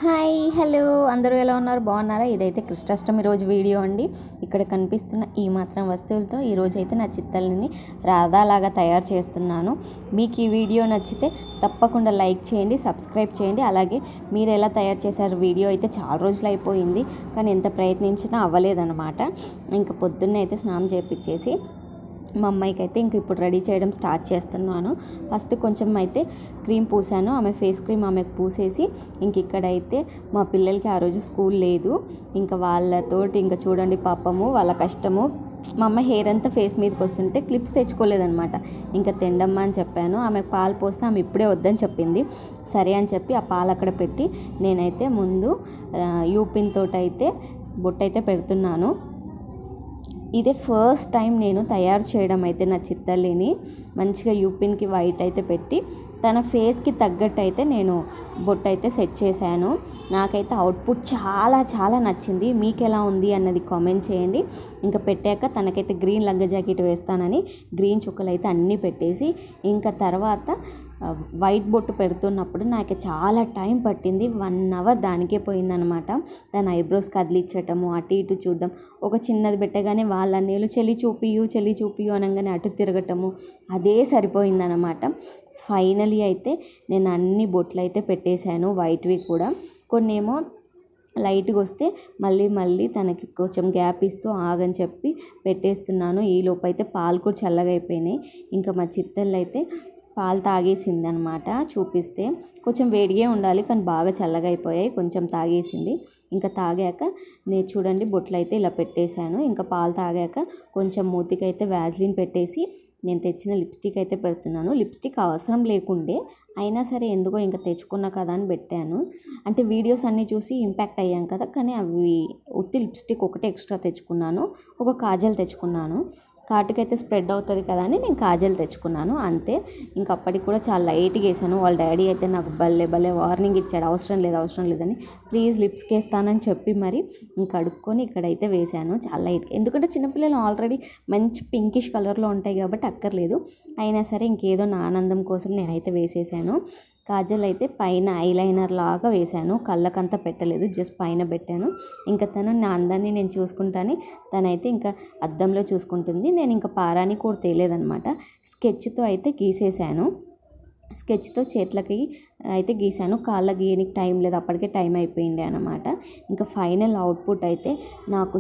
hi hello అందరూ ఎలా ఉన్నారు బాగున్నారా ఇదైతే కృష్ణాష్టమి రోజు వీడియో అండి ఇక్కడ కనిపిస్తున్న ఈ మాత్రం వస్తువులతో ఈ రోజు అయితే నా చిత్తల్ని రాధాలాగా తయారు చేస్తున్నాను మీకు ఈ వీడియో నచ్చితే తప్పకుండా లైక్ చేయండి సబ్స్క్రైబ్ చేయండి అలాగే మీరు ఎలా తయారు చేశారు వీడియో అయితే చాలా రోజులు అయిపోయింది కానీ ఎంత ప్రయత్నించినా అవ్వలేదన్నమాట ఇంకా పొద్దున్నే అయితే స్నానం చేపించేసి మా అమ్మాయికి అయితే ఇంక ఇప్పుడు రెడీ చేయడం స్టార్ట్ చేస్తున్నాను ఫస్ట్ కొంచెం అయితే క్రీమ్ పూసాను ఆమె ఫేస్ క్రీమ్ ఆమెకు పూసేసి ఇంక ఇక్కడైతే మా పిల్లలకి ఆ రోజు స్కూల్ లేదు ఇంకా వాళ్ళతోటి ఇంకా చూడండి పాపము వాళ్ళ కష్టము మా అమ్మ హెయిర్ అంతా ఫేస్ మీదకి వస్తుంటే క్లిప్స్ తెచ్చుకోలేదనమాట ఇంకా తిండమ్మా అని చెప్పాను ఆమె పాలు పోస్తే ఆమె ఇప్పుడే వద్దని చెప్పింది సరే అని చెప్పి ఆ పాలు అక్కడ పెట్టి నేనైతే ముందు యూపిన్ తోటైతే బొట్టయితే పెడుతున్నాను ఇదే ఫస్ట్ టైం నేను తయారు చేయడం అయితే నా చిత్తల్లిని మంచిగా యూపిన్కి వైట్ అయితే పెట్టి తన ఫేస్కి తగ్గట్టు అయితే నేను బొట్టు అయితే సెట్ చేశాను నాకైతే అవుట్పుట్ చాలా నచ్చింది మీకు ఎలా ఉంది అన్నది కామెంట్ చేయండి ఇంకా పెట్టాక తనకైతే గ్రీన్ లంగా జాకెట్ వేస్తానని గ్రీన్ చుక్కలు అయితే అన్నీ పెట్టేసి ఇంకా తర్వాత వైట్ బొట్టు పెడుతున్నప్పుడు నాకు చాలా టైం పట్టింది 1 అవర్ దానికే పోయిందనమాట తన ఐబ్రోస్ కదిలిచ్చటము అటు ఇటు చూడడం ఒక చిన్నది పెట్టగానే వాళ్ళ నీళ్ళు చెల్లి చూపియు అనగానే అటు తిరగటము అదే సరిపోయిందనమాట ఫైనలీ అయితే నేను అన్ని బొట్లు అయితే పెట్టేశాను వైట్వి కూడా కొన్నేమో లైట్గా వస్తే మళ్ళీ తనకి కొంచెం గ్యాప్ ఇస్తూ ఆగని చెప్పి పెట్టేస్తున్నాను ఈ లోపు అయితే పాలు కూడా చల్లగా అయిపోయినాయి ఇంకా మా చిత్తళ్ళు అయితే పాలు తాగేసింది అనమాట చూపిస్తే కొంచెం వేడిగా ఉండాలి కానీ బాగా చల్లగా అయిపోయాయి కొంచెం తాగేసింది ఇంకా తాగాక నేను చూడండి బొట్లు అయితే ఇలా పెట్టేశాను ఇంకా పాలు తాగాక కొంచెం మూతికి అయితే వ్యాజ్లిన్ పెట్టేసి నేను తెచ్చిన లిప్స్టిక్ అయితే పెడుతున్నాను లిప్స్టిక్ అవసరం లేకుండే అయినా సరే ఎందుకో ఇంకా తెచ్చుకున్నా కదా అని పెట్టాను అంటే వీడియోస్ అన్నీ చూసి ఇంపాక్ట్ అయ్యాం కదా కానీ అవి ఉత్తి లిప్స్టిక్ ఒకటే ఎక్స్ట్రా తెచ్చుకున్నాను ఒక కాజల్ తెచ్చుకున్నాను కాటుకైతే స్ప్రెడ్ అవుతుంది కదా అని నేను కాజల్ తెచ్చుకున్నాను అంతే ఇంకా అప్పటికి కూడా చాలా లైట్గా వేసాను వాళ్ళ డాడీ అయితే నాకు భలే వార్నింగ్ ఇచ్చాడు అవసరం లేదని ప్లీజ్ లిప్స్కి వేస్తానని చెప్పి మరి ఇంకా అడుక్కొని ఇక్కడైతే వేసాను చాలా లైట్గా ఎందుకంటే చిన్నపిల్లలు ఆల్రెడీ మంచి పింకిష్ కలర్లో ఉంటాయి కాబట్టి అక్కర్లేదు అయినా సరే ఇంకేదో నా ఆనందం కోసం నేనైతే వేసేసాను కాజల్ అయితే పైన ఐలైనర్ లాగా వేశాను కళ్ళకంతా పెట్టలేదు జస్ట్ పైన పెట్టాను ఇంకా తను నా అందాన్ని నేను చూసుకుంటాను తనైతే ఇంకా అద్దంలో చూసుకుంటుంది నేను ఇంకా పారాని కూడా తేలేదనమాట స్కెచ్తో అయితే గీసేసాను స్కెచ్తో చేతులకి అయితే గీసాను కాళ్ళ గీయనికి టైం లేదు అప్పటికే టైం అయిపోయింది అనమాట ఇంకా ఫైనల్ అవుట్పుట్ అయితే నాకు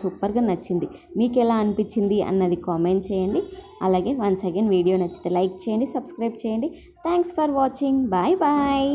సూపర్గా నచ్చింది మీకు ఎలా అనిపించింది అన్నది కామెంట్ చేయండి అలాగే వన్స్ అగైన్ వీడియో నచ్చితే లైక్ చేయండి సబ్స్క్రైబ్ చేయండి థ్యాంక్స్ ఫర్ వాచింగ్ బాయ్